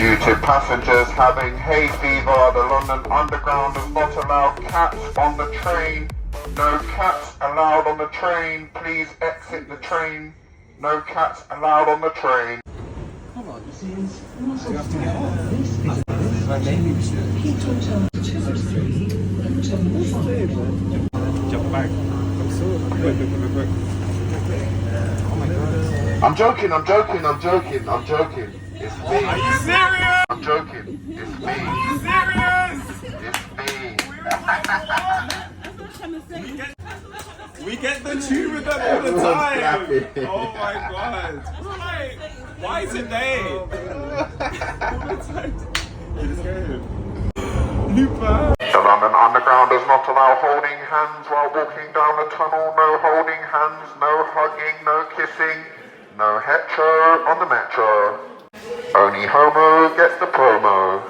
Due to passengers having hay fever, the London Underground does not allow cats on the train. No cats allowed on the train. Please exit the train. No cats allowed on the train. Come on, this is you have to get off. This is maybe we should. Heathrow Terminal 203 and Terminal 5. Jump back. Look. Oh my god. I'm joking. It's me. Are you serious? I'm joking. It's me. Are you serious? It's me. We get the tune with them all the time. Oh my god. Why is it they? All the time. Looper. The London Underground does not allow holding hands while walking down the tunnel. No holding hands, no hugging, no kissing, no hetero on the metro. Only homo gets the promo.